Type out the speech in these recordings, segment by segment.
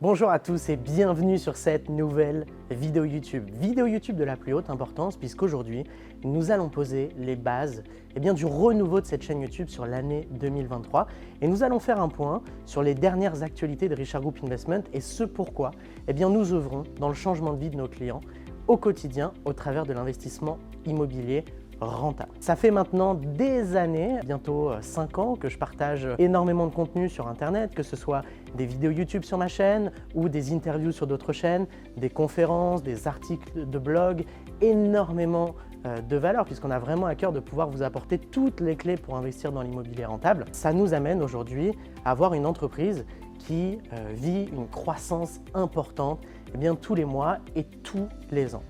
Bonjour à tous et bienvenue sur cette nouvelle vidéo YouTube. Vidéo YouTube de la plus haute importance puisqu'aujourd'hui, nous allons poser les bases du renouveau de cette chaîne YouTube sur l'année 2023 et nous allons faire un point sur les dernières actualités de Richard Group Investment et ce pourquoi nous œuvrons dans le changement de vie de nos clients au quotidien au travers de l'investissement immobilier rentable. Ça fait maintenant des années, bientôt 5 ans, que je partage énormément de contenu sur Internet, que ce soit des vidéos YouTube sur ma chaîne ou des interviews sur d'autres chaînes, des conférences, des articles de blog, énormément de valeur puisqu'on a vraiment à cœur de pouvoir vous apporter toutes les clés pour investir dans l'immobilier rentable. Ça nous amène aujourd'hui à avoir une entreprise qui vit une croissance importante tous les mois et tous les ans.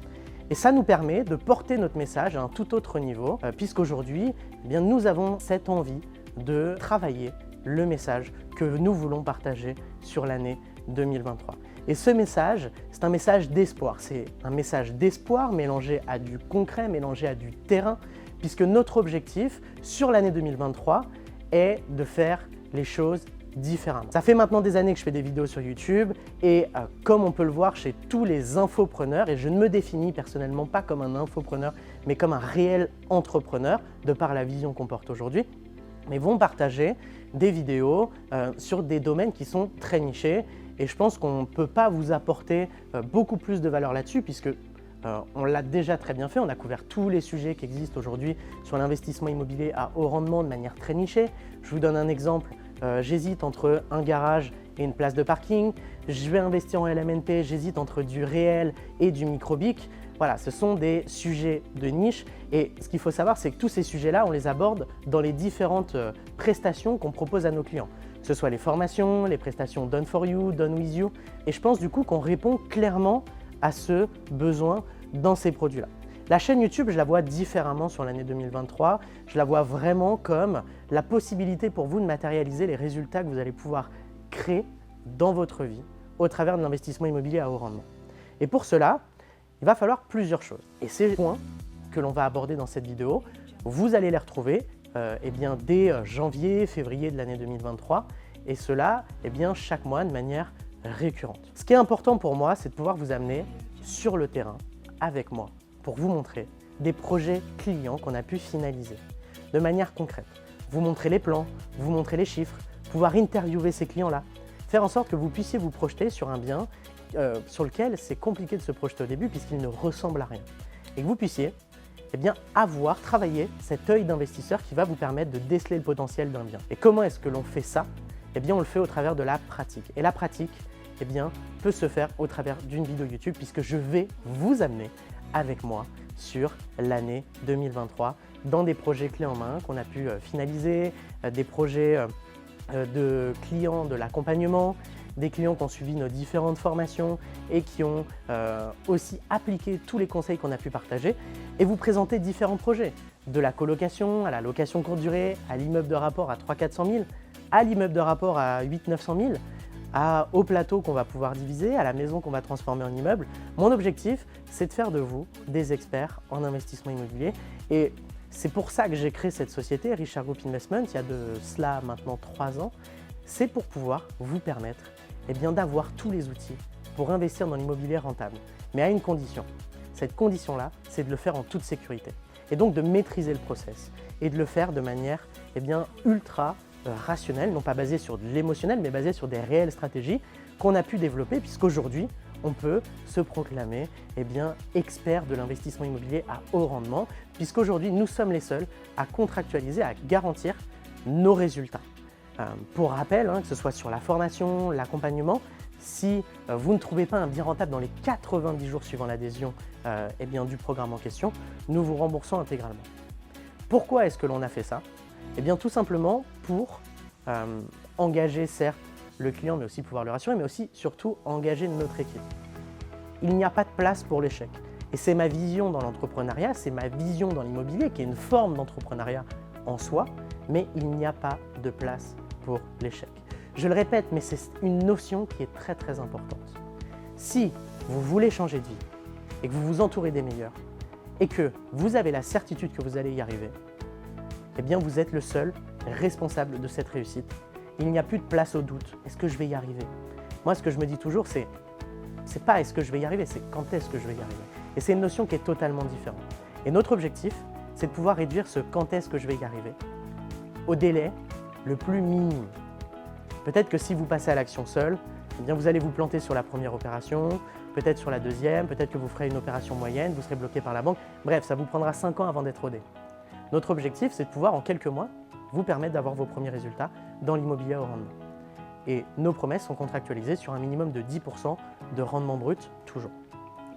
Et ça nous permet de porter notre message à un tout autre niveau, puisqu'aujourd'hui, nous avons cette envie de travailler le message que nous voulons partager sur l'année 2023. Et ce message, c'est un message d'espoir. C'est un message d'espoir mélangé à du concret, mélangé à du terrain, puisque notre objectif sur l'année 2023 est de faire les choses différemment. Ça fait maintenant des années que je fais des vidéos sur YouTube et comme on peut le voir chez tous les infopreneurs, et je ne me définis personnellement pas comme un infopreneur, mais comme un réel entrepreneur de par la vision qu'on porte aujourd'hui, mais vont partager des vidéos sur des domaines qui sont très nichés et je pense qu'on ne peut pas vous apporter beaucoup plus de valeur là-dessus puisque on l'a déjà très bien fait, on a couvert tous les sujets qui existent aujourd'hui sur l'investissement immobilier à haut rendement de manière très nichée. Je vous donne un exemple. J'hésite entre un garage et une place de parking. Je vais investir en LMNP, j'hésite entre du réel et du microbic. Voilà, ce sont des sujets de niche et ce qu'il faut savoir, c'est que tous ces sujets-là, on les aborde dans les différentes prestations qu'on propose à nos clients. Que ce soit les formations, les prestations Done for You, Done with You. Et je pense du coup qu'on répond clairement à ce besoin dans ces produits-là. La chaîne YouTube, je la vois différemment sur l'année 2023. Je la vois vraiment comme la possibilité pour vous de matérialiser les résultats que vous allez pouvoir créer dans votre vie au travers de l'investissement immobilier à haut rendement. Et pour cela, il va falloir plusieurs choses. Et ces points que l'on va aborder dans cette vidéo, vous allez les retrouver dès janvier, février de l'année 2023 et cela chaque mois de manière récurrente. Ce qui est important pour moi, c'est de pouvoir vous amener sur le terrain avec moi pour vous montrer des projets clients qu'on a pu finaliser de manière concrète. Vous montrer les plans, vous montrer les chiffres, pouvoir interviewer ces clients-là, faire en sorte que vous puissiez vous projeter sur un bien sur lequel c'est compliqué de se projeter au début puisqu'il ne ressemble à rien. Et que vous puissiez avoir travaillé cet œil d'investisseur qui va vous permettre de déceler le potentiel d'un bien. Et comment est-ce que l'on fait ça? On le fait au travers de la pratique. Et la pratique peut se faire au travers d'une vidéo YouTube puisque je vais vous amener avec moi sur l'année 2023 dans des projets clés en main qu'on a pu finaliser, des projets de clients de l'accompagnement, des clients qui ont suivi nos différentes formations et qui ont aussi appliqué tous les conseils qu'on a pu partager et vous présenter différents projets, de la colocation à la location courte durée, à l'immeuble de rapport à 300 000 – 400 000, à l'immeuble de rapport à 800 000 – 900 000, au plateau qu'on va pouvoir diviser, à la maison qu'on va transformer en immeuble. Mon objectif, c'est de faire de vous des experts en investissement immobilier et c'est pour ça que j'ai créé cette société, Richard Group Investment, il y a de cela maintenant 3 ans. C'est pour pouvoir vous permettre d'avoir tous les outils pour investir dans l'immobilier rentable, mais à une condition. Cette condition-là, c'est de le faire en toute sécurité et donc de maîtriser le process et de le faire de manière ultra rationnelle, non pas basée sur de l'émotionnel, mais basée sur des réelles stratégies qu'on a pu développer puisqu'aujourd'hui, on peut se proclamer expert de l'investissement immobilier à haut rendement puisqu'aujourd'hui, nous sommes les seuls à contractualiser, à garantir nos résultats. Pour rappel, que ce soit sur la formation, l'accompagnement, si vous ne trouvez pas un bien rentable dans les 90 jours suivant l'adhésion du programme en question, nous vous remboursons intégralement. Pourquoi est-ce que l'on a fait ça? Tout simplement pour engager certes le client, mais aussi pouvoir le rassurer, mais aussi surtout engager notre équipe. Il n'y a pas de place pour l'échec. Et c'est ma vision dans l'entrepreneuriat, c'est ma vision dans l'immobilier qui est une forme d'entrepreneuriat en soi, mais il n'y a pas de place pour l'échec. Je le répète, mais c'est une notion qui est très très importante. Si vous voulez changer de vie et que vous vous entourez des meilleurs et que vous avez la certitude que vous allez y arriver, vous êtes le seul responsable de cette réussite. Il n'y a plus de place au doute. Est-ce que je vais y arriver? Moi, ce que je me dis toujours, c'est pas est-ce que je vais y arriver, c'est quand est-ce que je vais y arriver. Et c'est une notion qui est totalement différente. Et notre objectif, c'est de pouvoir réduire ce quand est-ce que je vais y arriver au délai le plus minime. Peut-être que si vous passez à l'action seul, eh bien vous allez vous planter sur la première opération, peut-être sur la deuxième, peut-être que vous ferez une opération moyenne, vous serez bloqué par la banque. Bref, ça vous prendra 5 ans avant d'être rodé. Notre objectif, c'est de pouvoir, en quelques mois, vous permettre d'avoir vos premiers résultats dans l'immobilier au rendement. Et nos promesses sont contractualisées sur un minimum de 10% de rendement brut, toujours.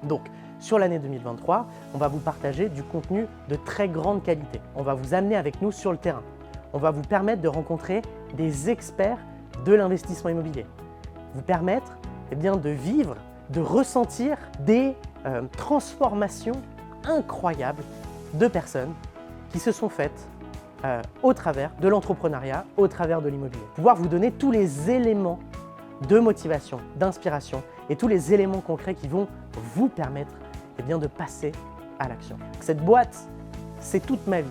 Donc, sur l'année 2023, on va vous partager du contenu de très grande qualité. On va vous amener avec nous sur le terrain. On va vous permettre de rencontrer des experts de l'investissement immobilier. Vous permettre de vivre, de ressentir des transformations incroyables de personnes qui se sont faites au travers de l'entrepreneuriat, au travers de l'immobilier. Pouvoir vous donner tous les éléments de motivation, d'inspiration et tous les éléments concrets qui vont vous permettre de passer à l'action. Cette boîte, c'est toute ma vie.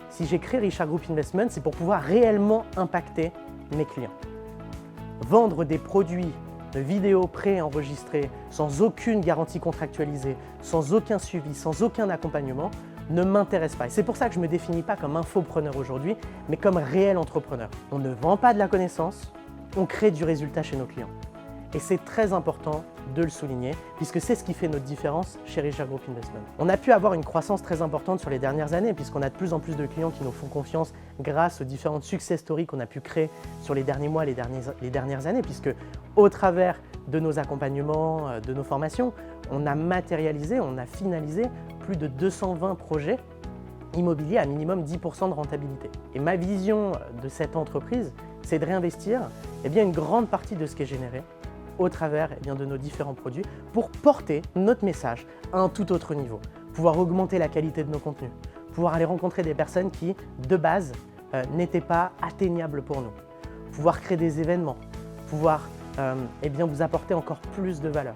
Si j'ai créé Richard Group Investment, c'est pour pouvoir réellement impacter mes clients. Vendre des produits de vidéos préenregistrées, sans aucune garantie contractualisée, sans aucun suivi, sans aucun accompagnement, ne m'intéresse pas. Et c'est pour ça que je ne me définis pas comme infopreneur aujourd'hui, mais comme réel entrepreneur. On ne vend pas de la connaissance, on crée du résultat chez nos clients. Et c'est très important de le souligner, puisque c'est ce qui fait notre différence chez Richard Group Investment. On a pu avoir une croissance très importante sur les dernières années, puisqu'on a de plus en plus de clients qui nous font confiance grâce aux différentes success stories qu'on a pu créer sur les derniers mois, les dernières années, puisque au travers de nos accompagnements, de nos formations, on a matérialisé, on a finalisé plus de 220 projets immobiliers à minimum 10% de rentabilité. Et ma vision de cette entreprise, c'est de réinvestir une grande partie de ce qui est généré au travers de nos différents produits pour porter notre message à un tout autre niveau, pouvoir augmenter la qualité de nos contenus, pouvoir aller rencontrer des personnes qui, de base, n'étaient pas atteignables pour nous, pouvoir créer des événements, pouvoir vous apporter encore plus de valeur,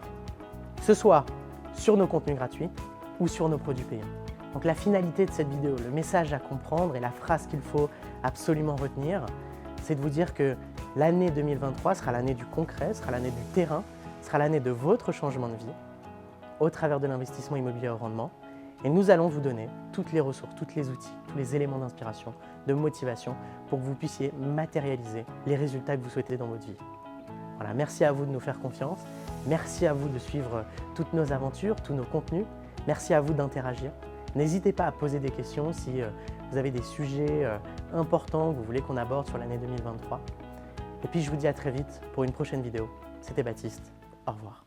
que ce soit sur nos contenus gratuits ou sur nos produits payants. Donc la finalité de cette vidéo, le message à comprendre et la phrase qu'il faut absolument retenir, c'est de vous dire que l'année 2023 sera l'année du concret, sera l'année du terrain, sera l'année de votre changement de vie au travers de l'investissement immobilier au rendement. Et nous allons vous donner toutes les ressources, tous les outils, tous les éléments d'inspiration, de motivation pour que vous puissiez matérialiser les résultats que vous souhaitez dans votre vie. Voilà, merci à vous de nous faire confiance. Merci à vous de suivre toutes nos aventures, tous nos contenus. Merci à vous d'interagir. N'hésitez pas à poser des questions si vous avez des sujets importants que vous voulez qu'on aborde sur l'année 2023. Et puis je vous dis à très vite pour une prochaine vidéo. C'était Baptiste. Au revoir.